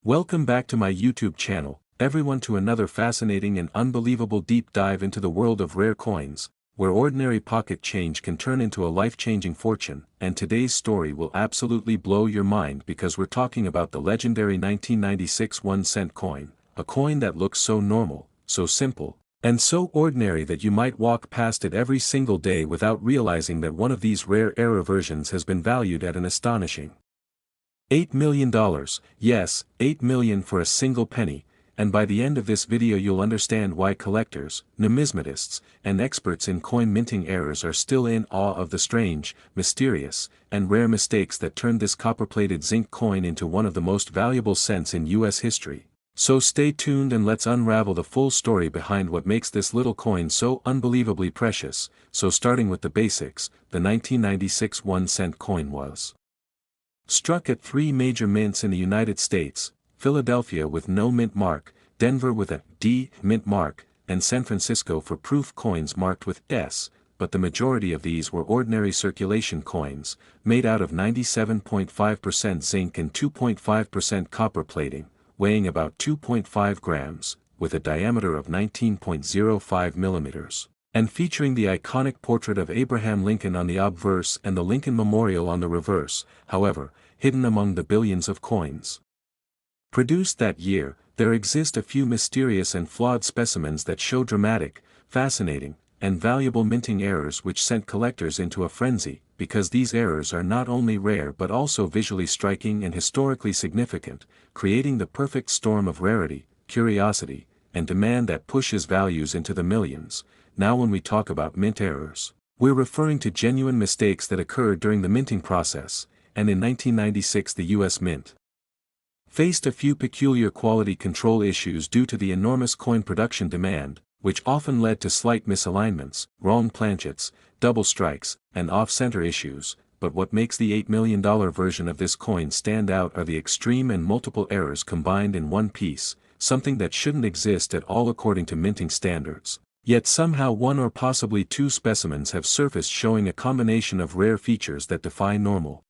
Welcome back to my YouTube channel, everyone, to another fascinating and unbelievable deep dive into the world of rare coins, where ordinary pocket change can turn into a life-changing fortune. And today's story will absolutely blow your mind because we're talking about the legendary 1996 1-cent coin, a coin that looks so normal, so simple, and so ordinary that you might walk past it every single day without realizing that one of these rare era versions has been valued at an astonishing $8 million, yes, $8 million for a single penny, and by the end of this video you'll understand why collectors, numismatists, and experts in coin minting errors are still in awe of the strange, mysterious, and rare mistakes that turned this copper-plated zinc coin into one of the most valuable cents in US history. So stay tuned and let's unravel the full story behind what makes this little coin so unbelievably precious. So starting with the basics, the 1996 1-cent coin was struck at 3 major mints in the United States: Philadelphia with no mint mark, Denver with a D mint mark, and San Francisco for proof coins marked with S, but the majority of these were ordinary circulation coins, made out of 97.5% zinc and 2.5% copper plating, weighing about 2.5 grams, with a diameter of 19.05 millimeters, and featuring the iconic portrait of Abraham Lincoln on the obverse and the Lincoln Memorial on the reverse, however, hidden among the billions of coins produced that year. There exist a few mysterious and flawed specimens that show dramatic, fascinating, and valuable minting errors which sent collectors into a frenzy, because these errors are not only rare but also visually striking and historically significant, creating the perfect storm of rarity, curiosity, and demand that pushes values into the millions. Now when we talk about mint errors, we're referring to genuine mistakes that occurred during the minting process, and in 1996 the US Mint faced a few peculiar quality control issues due to the enormous coin production demand, which often led to slight misalignments, wrong planchets, double strikes, and off-center issues. But what makes the $8 million version of this coin stand out are the extreme and multiple errors combined in one piece, something that shouldn't exist at all according to minting standards. Yet somehow one or possibly two specimens have surfaced showing a combination of rare features that defy normal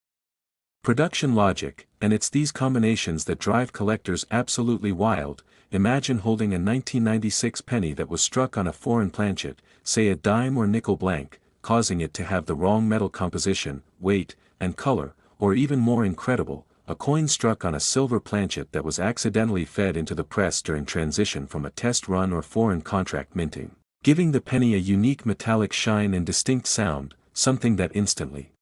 production logic, and it's these combinations that drive collectors absolutely wild. Imagine holding a 1996 penny that was struck on a foreign planchet, say a dime or nickel blank, causing it to have the wrong metal composition, weight, and color, or even more incredible, a coin struck on a silver planchet that was accidentally fed into the press during transition from a test run or foreign contract minting, giving the penny a unique metallic shine and distinct sound, something that instantly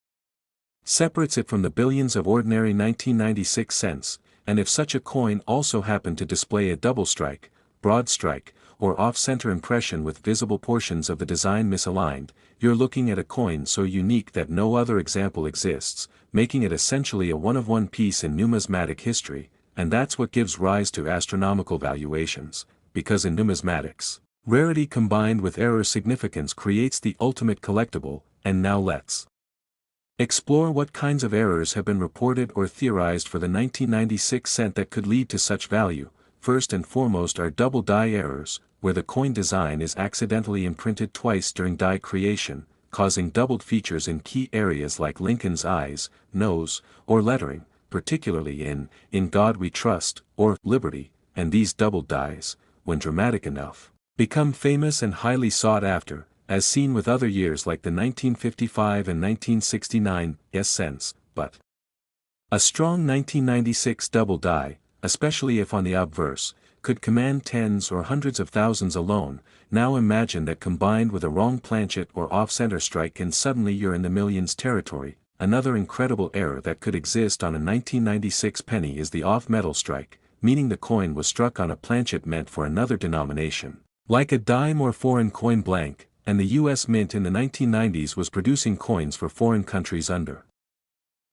separates it from the billions of ordinary 1996 cents. And if such a coin also happened to display a double strike, broad strike, or off-center impression with visible portions of the design misaligned, you're looking at a coin so unique that no other example exists, making it essentially a one-of-one piece in numismatic history. And that's what gives rise to astronomical valuations, because in numismatics, rarity combined with error significance creates the ultimate collectible. And now let's explore what kinds of errors have been reported or theorized for the 1996 cent that could lead to such value. First and foremost are double die errors, where the coin design is accidentally imprinted twice during die creation, causing doubled features in key areas like Lincoln's eyes, nose, or lettering, particularly In God We Trust, or Liberty, and these doubled dies, when dramatic enough, become famous and highly sought after, as seen with other years like the 1955 and 1969 cents, but a strong 1996 double die, especially if on the obverse, could command tens or hundreds of thousands alone. Now imagine that combined with a wrong planchet or off-center strike and suddenly you're in the millions territory. Another incredible error that could exist on a 1996 penny is the off-metal strike, meaning the coin was struck on a planchet meant for another denomination, like a dime or foreign coin blank, and the US Mint in the 1990s was producing coins for foreign countries under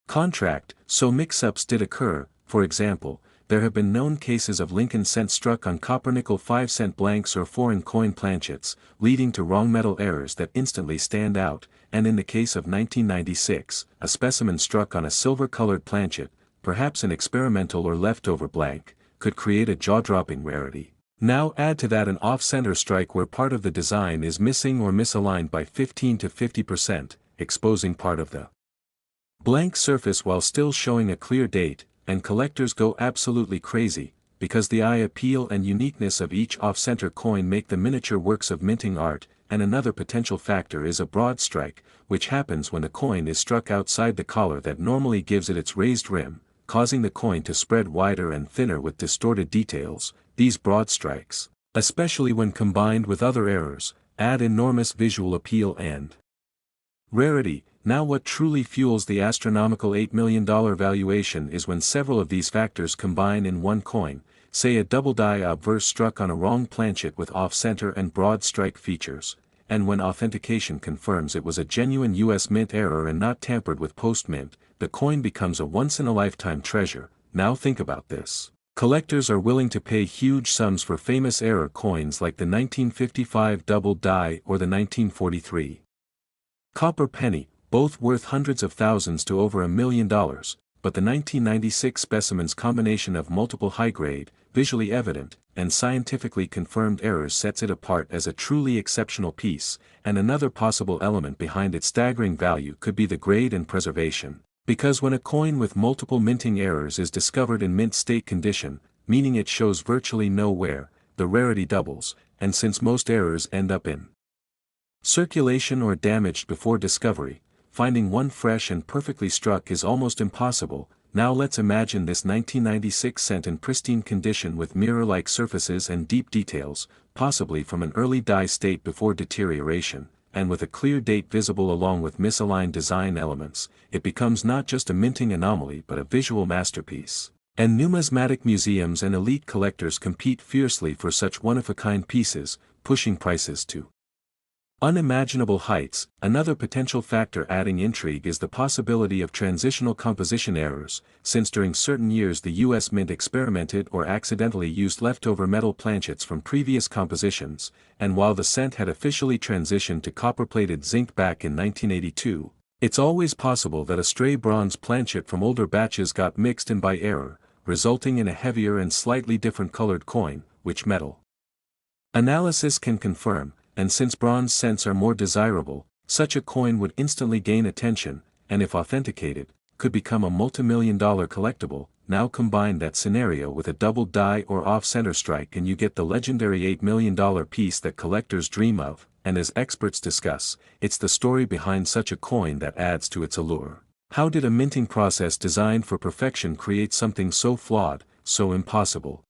contract, so mix-ups did occur. For example, there have been known cases of Lincoln cents struck on copper-nickel 5-cent blanks or foreign coin planchets, leading to wrong metal errors that instantly stand out, and in the case of 1996, a specimen struck on a silver-colored planchet, perhaps an experimental or leftover blank, could create a jaw-dropping rarity. Now add to that an off-center strike where part of the design is missing or misaligned by 15 to 50%, exposing part of the blank surface while still showing a clear date, and collectors go absolutely crazy, because the eye appeal and uniqueness of each off-center coin make the miniature works of minting art. And another potential factor is a broad strike, which happens when a coin is struck outside the collar that normally gives it its raised rim, causing the coin to spread wider and thinner with distorted details. These broad strikes, especially when combined with other errors, add enormous visual appeal and rarity. Now what truly fuels the astronomical $8 million valuation is when several of these factors combine in one coin, say a double die obverse struck on a wrong planchet with off-center and broad strike features, and when authentication confirms it was a genuine US Mint error and not tampered with post-mint, the coin becomes a once-in-a-lifetime treasure. Now think about this. Collectors are willing to pay huge sums for famous error coins like the 1955 double die or the 1943 copper penny, both worth hundreds of thousands to over $1 million, but the 1996 specimen's combination of multiple high-grade, visually evident, and scientifically confirmed errors sets it apart as a truly exceptional piece. And another possible element behind its staggering value could be the grade and preservation. Because when a coin with multiple minting errors is discovered in mint state condition, meaning it shows virtually no wear, the rarity doubles, and since most errors end up in circulation or damaged before discovery, finding one fresh and perfectly struck is almost impossible. Now let's imagine this 1996 cent in pristine condition with mirror-like surfaces and deep details, possibly from an early die state before deterioration, and with a clear date visible along with misaligned design elements. It becomes not just a minting anomaly but a visual masterpiece. And numismatic museums and elite collectors compete fiercely for such one-of-a-kind pieces, pushing prices to unimaginable heights. Another potential factor adding intrigue is the possibility of transitional composition errors, since during certain years the US Mint experimented or accidentally used leftover metal planchets from previous compositions, and while the cent had officially transitioned to copper-plated zinc back in 1982, it's always possible that a stray bronze planchet from older batches got mixed in by error, resulting in a heavier and slightly different colored coin, which metal analysis can confirm. And since bronze cents are more desirable, such a coin would instantly gain attention, and if authenticated, could become a multi-million-dollar collectible. Now combine that scenario with a double die or off-center strike and you get the legendary $8 million piece that collectors dream of, and as experts discuss, it's the story behind such a coin that adds to its allure. How did a minting process designed for perfection create something so flawed, so impossible,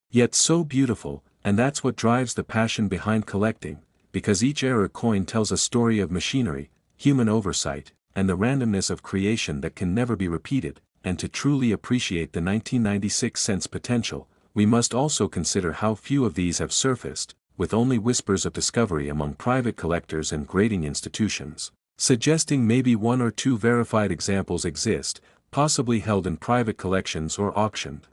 yet so beautiful? And that's what drives the passion behind collecting, because each error coin tells a story of machinery, human oversight, and the randomness of creation that can never be repeated. And to truly appreciate the 1996 cent's potential, we must also consider how few of these have surfaced, with only whispers of discovery among private collectors and grading institutions, suggesting maybe one or two verified examples exist, possibly held in private collections or auctioned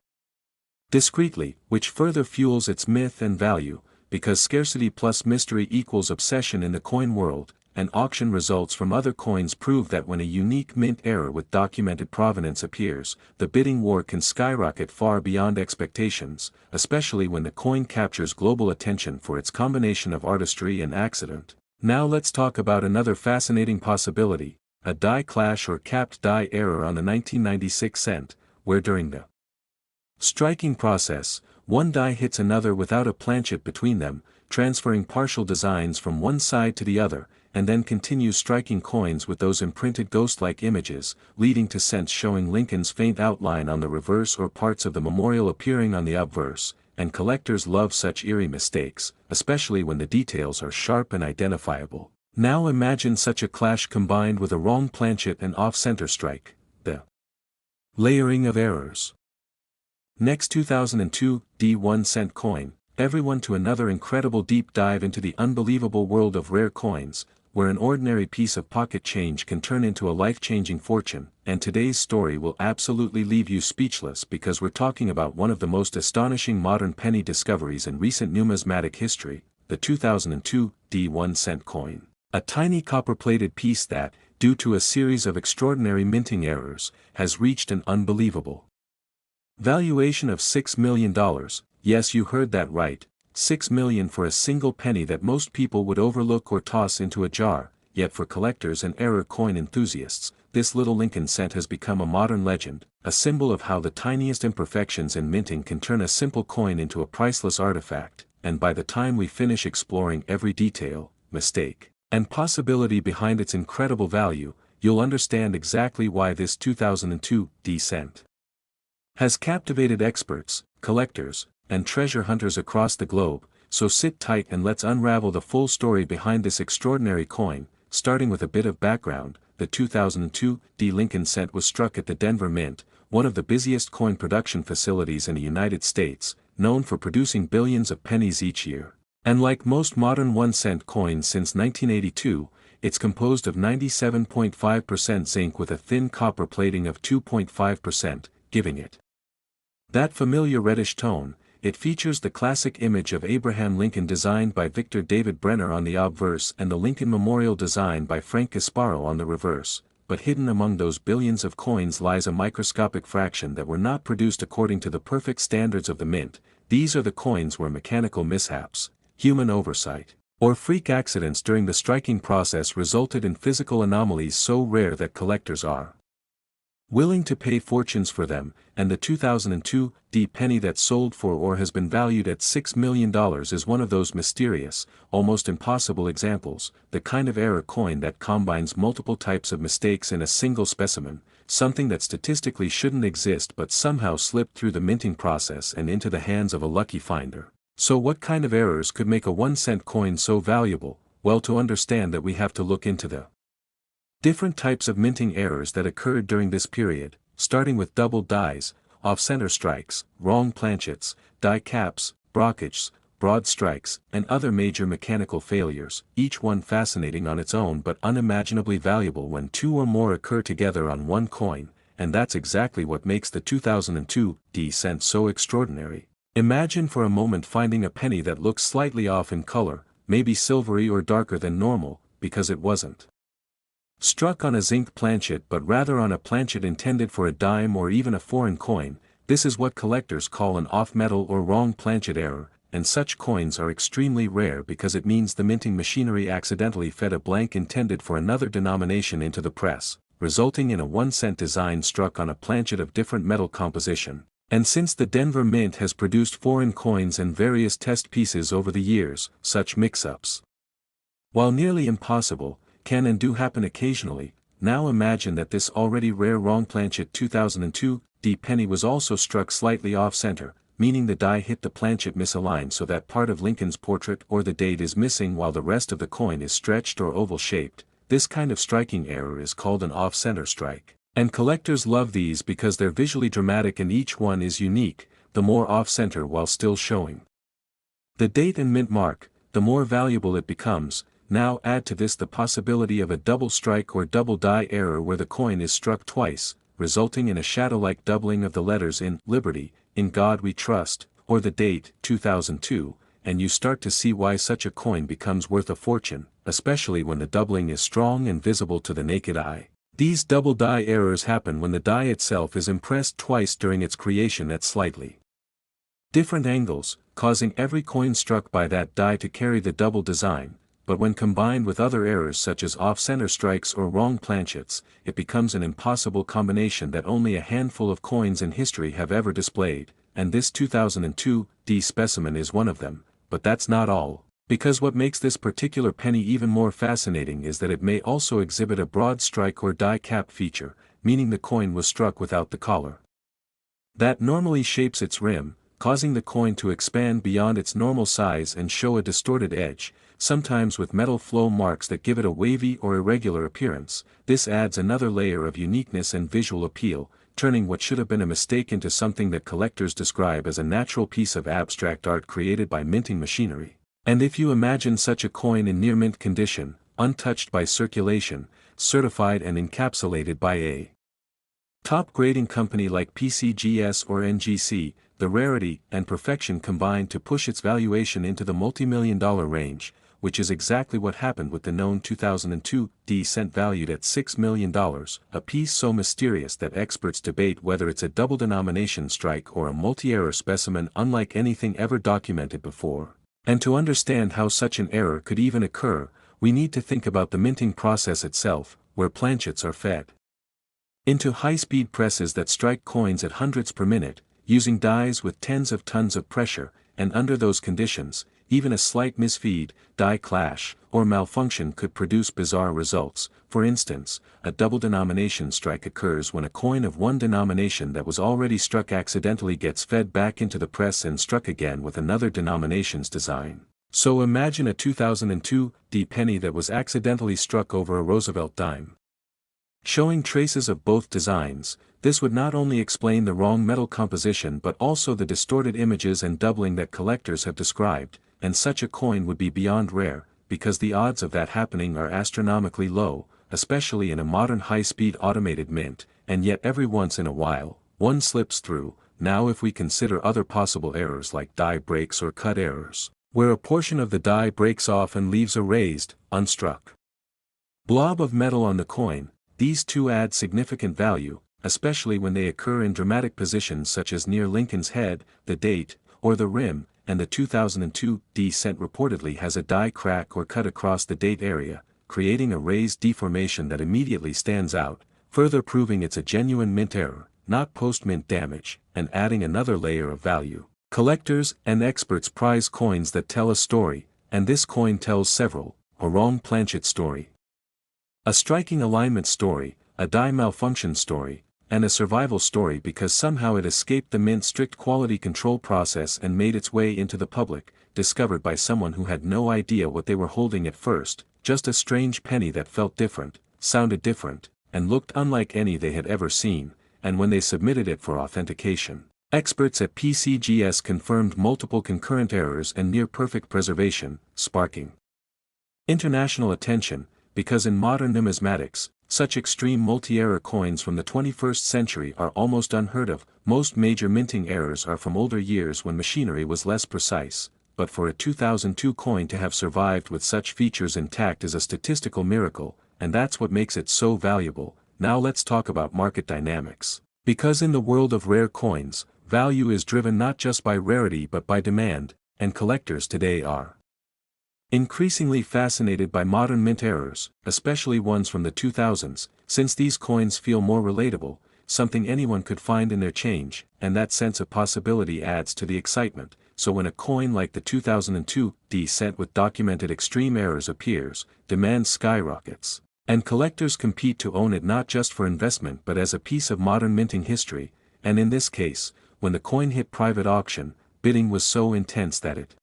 discreetly, which further fuels its myth and value, because scarcity plus mystery equals obsession in the coin world, and auction results from other coins prove that when a unique mint error with documented provenance appears, the bidding war can skyrocket far beyond expectations, especially when the coin captures global attention for its combination of artistry and accident. Now let's talk about another fascinating possibility, a die clash or capped die error on the 1996 cent, where during the striking process, one die hits another without a planchet between them, transferring partial designs from one side to the other, and then continues striking coins with those imprinted ghost-like images, leading to cents showing Lincoln's faint outline on the reverse or parts of the memorial appearing on the obverse. And collectors love such eerie mistakes, especially when the details are sharp and identifiable. Now imagine such a clash combined with a wrong planchet and off-center strike, the layering of errors. Next 2002 D1 cent coin, everyone to another incredible deep dive into the unbelievable world of rare coins, where an ordinary piece of pocket change can turn into a life-changing fortune. And today's story will absolutely leave you speechless because we're talking about one of the most astonishing modern penny discoveries in recent numismatic history, the 2002 D1 cent coin. A tiny copper-plated piece that, due to a series of extraordinary minting errors, has reached an unbelievable valuation of $6 million. Yes, you heard that right, $6 million for a single penny that most people would overlook or toss into a jar. Yet for collectors and error coin enthusiasts, this little Lincoln cent has become a modern legend, a symbol of how the tiniest imperfections in minting can turn a simple coin into a priceless artifact, and by the time we finish exploring every detail, mistake, and possibility behind its incredible value, you'll understand exactly why this 2002 D cent has captivated experts, collectors, and treasure hunters across the globe. So sit tight and let's unravel the full story behind this extraordinary coin, starting with a bit of background. The 2002 D Lincoln cent was struck at the Denver Mint, one of the busiest coin production facilities in the United States, known for producing billions of pennies each year. And like most modern 1-cent coins since 1982, it's composed of 97.5% zinc with a thin copper plating of 2.5%, giving it that familiar reddish tone. It features the classic image of Abraham Lincoln designed by Victor David Brenner on the obverse and the Lincoln Memorial designed by Frank Gasparo on the reverse, but hidden among those billions of coins lies a microscopic fraction that were not produced according to the perfect standards of the mint. These are the coins where mechanical mishaps, human oversight, or freak accidents during the striking process resulted in physical anomalies so rare that collectors are willing to pay fortunes for them, and the 2002 D penny that sold for or has been valued at $6 million is one of those mysterious, almost impossible examples, the kind of error coin that combines multiple types of mistakes in a single specimen, something that statistically shouldn't exist but somehow slipped through the minting process and into the hands of a lucky finder. So what kind of errors could make a 1-cent coin so valuable? Well, to understand that we have to look into the different types of minting errors that occurred during this period, starting with doubled dies, off-center strikes, wrong planchets, die caps, brockages, broad strikes, and other major mechanical failures, each one fascinating on its own but unimaginably valuable when two or more occur together on one coin, and that's exactly what makes the 2002 D cent so extraordinary. Imagine for a moment finding a penny that looks slightly off in color, maybe silvery or darker than normal, because it wasn't struck on a zinc planchet but rather on a planchet intended for a dime or even a foreign coin. This is what collectors call an off-metal or wrong planchet error, and such coins are extremely rare because it means the minting machinery accidentally fed a blank intended for another denomination into the press, resulting in a 1-cent design struck on a planchet of different metal composition. And since the Denver Mint has produced foreign coins and various test pieces over the years, such mix-ups, while nearly impossible, can and do happen occasionally. Now imagine that this already rare wrong planchet 2002 D penny was also struck slightly off-center, meaning the die hit the planchet misaligned so that part of Lincoln's portrait or the date is missing while the rest of the coin is stretched or oval-shaped. This kind of striking error is called an off-center strike. And collectors love these because they're visually dramatic and each one is unique, the more off-center while still showing the date and mint mark, the more valuable it becomes. Now add to this the possibility of a double strike or double die error where the coin is struck twice, resulting in a shadow-like doubling of the letters in Liberty, In God We Trust, or the date 2002, and you start to see why such a coin becomes worth a fortune, especially when the doubling is strong and visible to the naked eye. These double die errors happen when the die itself is impressed twice during its creation at slightly different angles, causing every coin struck by that die to carry the double design. But when combined with other errors such as off-center strikes or wrong planchets, it becomes an impossible combination that only a handful of coins in history have ever displayed, and this 2002 D specimen is one of them. But that's not all, because what makes this particular penny even more fascinating is that it may also exhibit a broad strike or die cap feature, meaning the coin was struck without the collar that normally shapes its rim, causing the coin to expand beyond its normal size and show a distorted edge, sometimes with metal flow marks that give it a wavy or irregular appearance. This adds another layer of uniqueness and visual appeal, turning what should have been a mistake into something that collectors describe as a natural piece of abstract art created by minting machinery. And if you imagine such a coin in near mint condition, untouched by circulation, certified and encapsulated by a top grading company like PCGS or NGC, the rarity and perfection combine to push its valuation into the multi-million-dollar range, which is exactly what happened with the known 2002 D cent valued at $6 million, a piece so mysterious that experts debate whether it's a double denomination strike or a multi-error specimen unlike anything ever documented before. And to understand how such an error could even occur, we need to think about the minting process itself, where planchets are fed. into high-speed presses that strike coins at hundreds per minute, using dies with tens of tons of pressure, and under those conditions, even a slight misfeed, die clash, or malfunction could produce bizarre results. For instance, a double denomination strike occurs when a coin of one denomination that was already struck accidentally gets fed back into the press and struck again with another denomination's design. So imagine a 2002 D penny that was accidentally struck over a Roosevelt dime. Showing traces of both designs, this would not only explain the wrong metal composition but also the distorted images and doubling that collectors have described, and such a coin would be beyond rare, because the odds of that happening are astronomically low, especially in a modern high-speed automated mint, and yet every once in a while, one slips through. Now if we consider other possible errors like die breaks or cut errors, where a portion of the die breaks off and leaves a raised, unstruck blob of metal on the coin, these two add significant value, especially when they occur in dramatic positions such as near Lincoln's head, the date, or the rim, and the 2002 D cent reportedly has a die crack or cut across the date area, creating a raised deformation that immediately stands out, further proving it's a genuine mint error, not post-mint damage, and adding another layer of value. Collectors and experts prize coins that tell a story, and this coin tells several: a wrong planchet story, a striking alignment story, a die malfunction story, and a survival story because somehow it escaped the mint's strict quality control process and made its way into the public, discovered by someone who had no idea what they were holding at first, just a strange penny that felt different, sounded different, and looked unlike any they had ever seen, and when they submitted it for authentication, experts at PCGS confirmed multiple concurrent errors and near-perfect preservation, sparking international attention, because in modern numismatics, such extreme multi-error coins from the 21st century are almost unheard of. Most major minting errors are from older years when machinery was less precise, but for a 2002 coin to have survived with such features intact is a statistical miracle, and that's what makes it so valuable. Now let's talk about market dynamics. Because in the world of rare coins, value is driven not just by rarity but by demand, and collectors today are increasingly fascinated by modern mint errors, especially ones from the 2000s, since these coins feel more relatable, something anyone could find in their change, and that sense of possibility adds to the excitement. So when a coin like the 2002 D cent with documented extreme errors appears, demand skyrockets, and collectors compete to own it not just for investment but as a piece of modern minting history, and in this case, when the coin hit private auction, bidding was so intense that it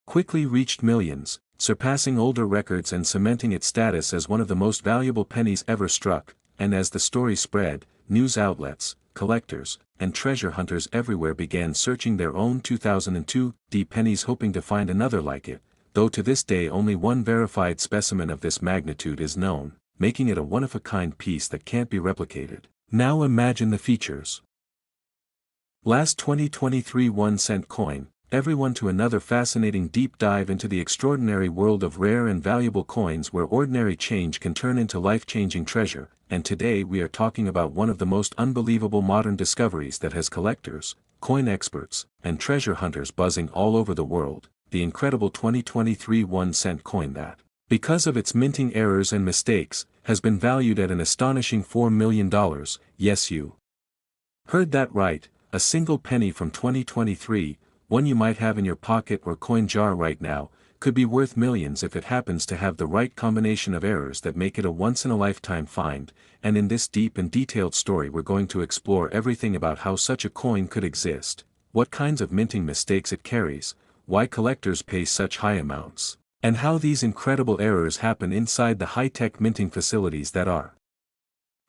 quickly reached millions, surpassing older records and cementing its status as one of the most valuable pennies ever struck. And as the story spread, news outlets, collectors, and treasure hunters everywhere began searching their own 2002 D pennies hoping to find another like it, though to this day only one verified specimen of this magnitude is known, making it a one-of-a-kind piece that can't be replicated. Now imagine the features. Last 2023 1-cent coin. Everyone to another fascinating deep dive into the extraordinary world of rare and valuable coins where ordinary change can turn into life-changing treasure, and today we are talking about one of the most unbelievable modern discoveries that has collectors, coin experts, and treasure hunters buzzing all over the world, the incredible 2023 1-cent coin that, because of its minting errors and mistakes, has been valued at an astonishing $4 million. Yes, you heard that right, a single penny from 2023, one you might have in your pocket or coin jar right now, could be worth millions if it happens to have the right combination of errors that make it a once-in-a-lifetime find. And in this deep and detailed story we're going to explore everything about how such a coin could exist, what kinds of minting mistakes it carries, why collectors pay such high amounts, and how these incredible errors happen inside the high-tech minting facilities that are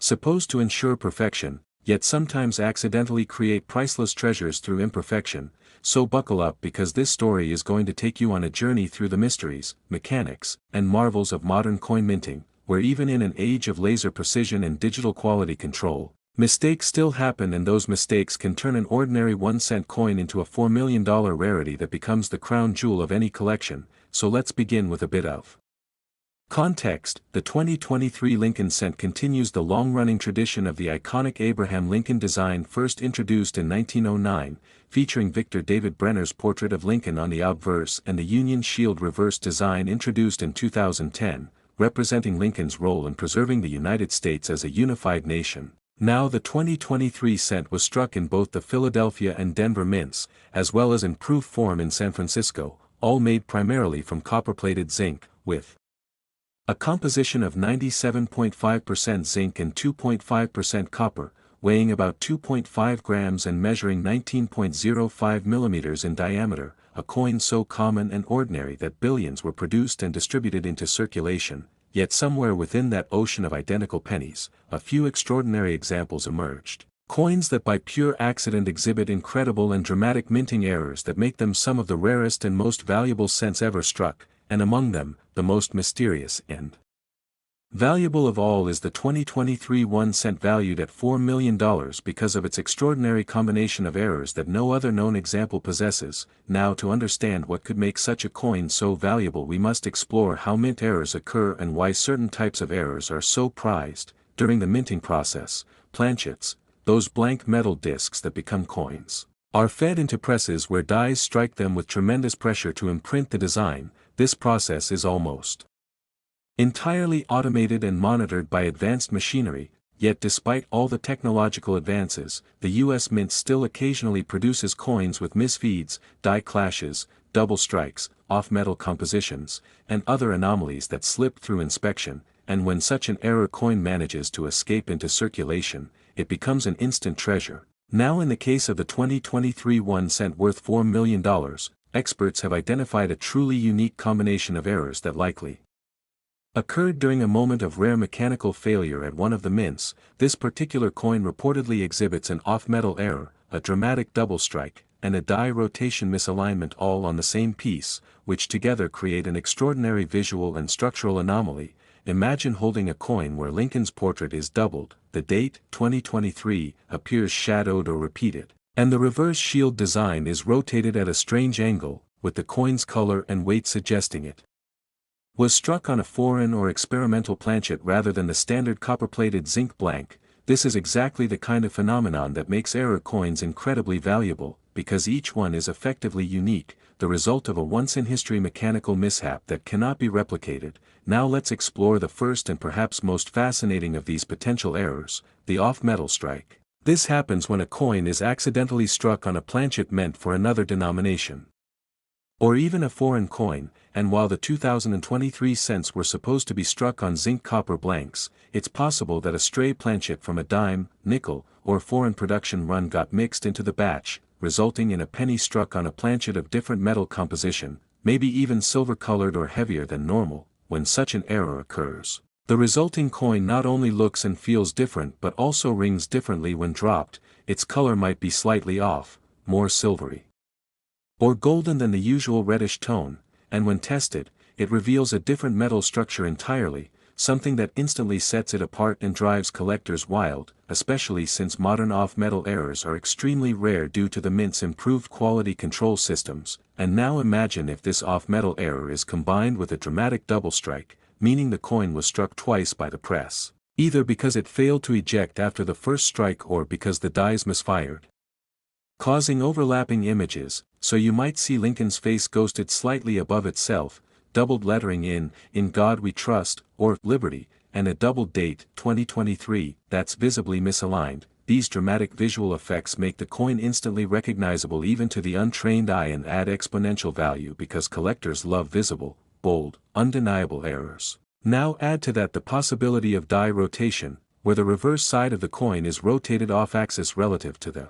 supposed to ensure perfection, yet sometimes accidentally create priceless treasures through imperfection. So buckle up because this story is going to take you on a journey through the mysteries, mechanics, and marvels of modern coin minting, where even in an age of laser precision and digital quality control, mistakes still happen, and those mistakes can turn an ordinary 1-cent coin into a $4 million rarity that becomes the crown jewel of any collection. So let's begin with a bit of context. The 2023 Lincoln cent continues the long-running tradition of the iconic Abraham Lincoln design, first introduced in 1909, featuring Victor David Brenner's portrait of Lincoln on the obverse and the Union Shield reverse design introduced in 2010, representing Lincoln's role in preserving the United States as a unified nation. Now the 2023 cent was struck in both the Philadelphia and Denver mints, as well as in proof form in San Francisco, all made primarily from copper-plated zinc, with a composition of 97.5% zinc and 2.5% copper, weighing about 2.5 grams and measuring 19.05 millimeters in diameter, a coin so common and ordinary that billions were produced and distributed into circulation. Yet somewhere within that ocean of identical pennies, a few extraordinary examples emerged. Coins that by pure accident exhibit incredible and dramatic minting errors that make them some of the rarest and most valuable cents ever struck, and among them, the most mysterious and valuable of all is the 2023 1 cent valued at $4 million because of its extraordinary combination of errors that no other known example possesses. Now to understand what could make such a coin so valuable we must explore how mint errors occur and why certain types of errors are so prized. During the minting process, planchets, those blank metal discs that become coins, are fed into presses where dies strike them with tremendous pressure to imprint the design. This process is almost entirely automated and monitored by advanced machinery, yet despite all the technological advances, the U.S. Mint still occasionally produces coins with misfeeds, die clashes, double strikes, off-metal compositions, and other anomalies that slip through inspection, and when such an error coin manages to escape into circulation, it becomes an instant treasure. Now in the case of the 2023 1 cent worth $4 million, experts have identified a truly unique combination of errors that likely occurred during a moment of rare mechanical failure at one of the mints. This particular coin reportedly exhibits an off-metal error, a dramatic double strike, and a die rotation misalignment all on the same piece, which together create an extraordinary visual and structural anomaly. Imagine holding a coin where Lincoln's portrait is doubled, the date, 2023, appears shadowed or repeated, and the reverse shield design is rotated at a strange angle, with the coin's color and weight suggesting it was struck on a foreign or experimental planchet rather than the standard copper-plated zinc blank. This is exactly the kind of phenomenon that makes error coins incredibly valuable, because each one is effectively unique, the result of a once-in-history mechanical mishap that cannot be replicated. Now let's explore the first and perhaps most fascinating of these potential errors, the off-metal strike. This happens when a coin is accidentally struck on a planchet meant for another denomination, or even a foreign coin, and while the 2023 cents were supposed to be struck on zinc-copper blanks, it's possible that a stray planchet from a dime, nickel, or foreign production run got mixed into the batch, resulting in a penny struck on a planchet of different metal composition, maybe even silver-colored or heavier than normal. When such an error occurs, the resulting coin not only looks and feels different but also rings differently when dropped. Its color might be slightly off, more silvery or golden than the usual reddish tone, and when tested, it reveals a different metal structure entirely, something that instantly sets it apart and drives collectors wild, especially since modern off-metal errors are extremely rare due to the mint's improved quality control systems. And now imagine if this off-metal error is combined with a dramatic double strike, meaning the coin was struck twice by the press, either because it failed to eject after the first strike or because the dies misfired, causing overlapping images. So you might see Lincoln's face ghosted slightly above itself, doubled lettering in God We Trust, or Liberty, and a doubled date, 2023, that's visibly misaligned. These dramatic visual effects make the coin instantly recognizable even to the untrained eye and add exponential value because collectors love visible, bold, undeniable errors. Now add to that the possibility of die rotation, where the reverse side of the coin is rotated off-axis relative to the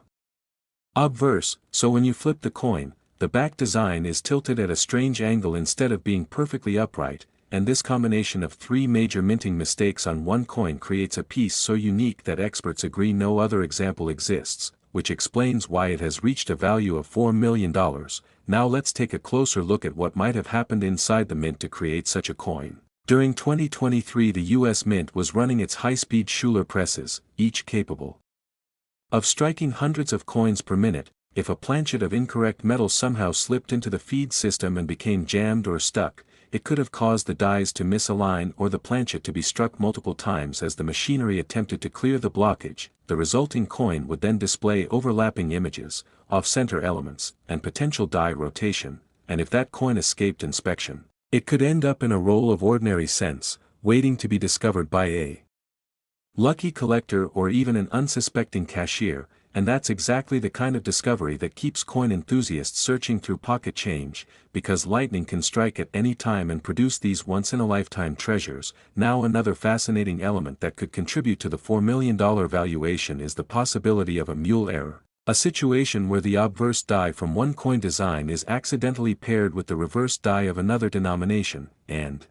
obverse, so when you flip the coin, the back design is tilted at a strange angle instead of being perfectly upright, and this combination of three major minting mistakes on one coin creates a piece so unique that experts agree no other example exists, which explains why it has reached a value of $4 million. Now let's take a closer look at what might have happened inside the mint to create such a coin. During 2023, the U.S. Mint was running its high-speed Schuler presses, each capable of striking hundreds of coins per minute. If a planchet of incorrect metal somehow slipped into the feed system and became jammed or stuck, it could have caused the dies to misalign or the planchet to be struck multiple times as the machinery attempted to clear the blockage. The resulting coin would then display overlapping images, off-center elements, and potential die rotation, and if that coin escaped inspection, it could end up in a roll of ordinary cents, waiting to be discovered by a lucky collector or even an unsuspecting cashier, and that's exactly the kind of discovery that keeps coin enthusiasts searching through pocket change, because lightning can strike at any time and produce these once-in-a-lifetime treasures. Now another fascinating element that could contribute to the $4 million valuation is the possibility of a mule error, a situation where the obverse die from one coin design is accidentally paired with the reverse die of another denomination, and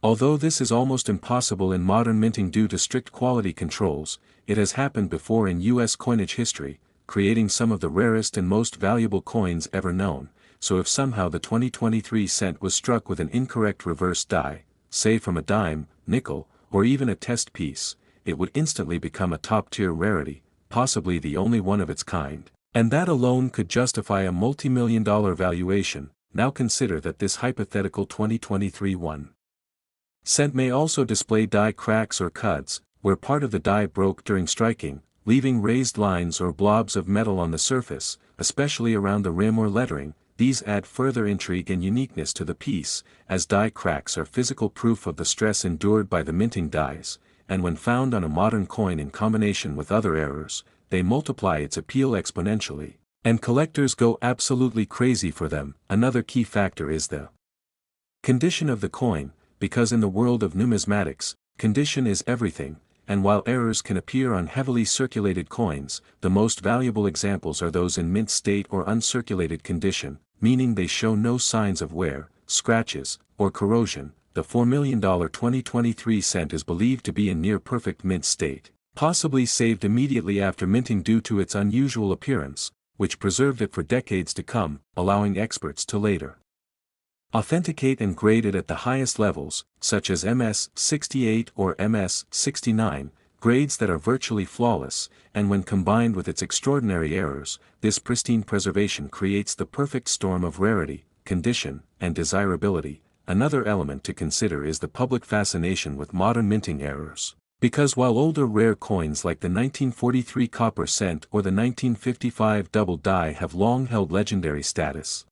although this is almost impossible in modern minting due to strict quality controls, it has happened before in U.S. coinage history, creating some of the rarest and most valuable coins ever known. So if somehow the 2023 cent was struck with an incorrect reverse die, say from a dime, nickel, or even a test piece, it would instantly become a top-tier rarity, possibly the only one of its kind. And that alone could justify a multi-million-dollar valuation. Now consider that this hypothetical 2023 cent may also display die cracks or cuts, where part of the die broke during striking, leaving raised lines or blobs of metal on the surface, especially around the rim or lettering. These add further intrigue and uniqueness to the piece, as die cracks are physical proof of the stress endured by the minting dies, and when found on a modern coin in combination with other errors, they multiply its appeal exponentially, and collectors go absolutely crazy for them. Another key factor is the condition of the coin, because in the world of numismatics, condition is everything, and while errors can appear on heavily circulated coins, the most valuable examples are those in mint state or uncirculated condition, meaning they show no signs of wear, scratches, or corrosion. The $4 million 2023 cent is believed to be in near-perfect mint state, possibly saved immediately after minting due to its unusual appearance, which preserved it for decades to come, allowing experts to later authenticate and grade it at the highest levels, such as MS-68 or MS-69, grades that are virtually flawless, and when combined with its extraordinary errors, this pristine preservation creates the perfect storm of rarity, condition, and desirability. Another element to consider is the public fascination with modern minting errors. Because while older rare coins like the 1943 copper cent or the 1955 double die have long held legendary status,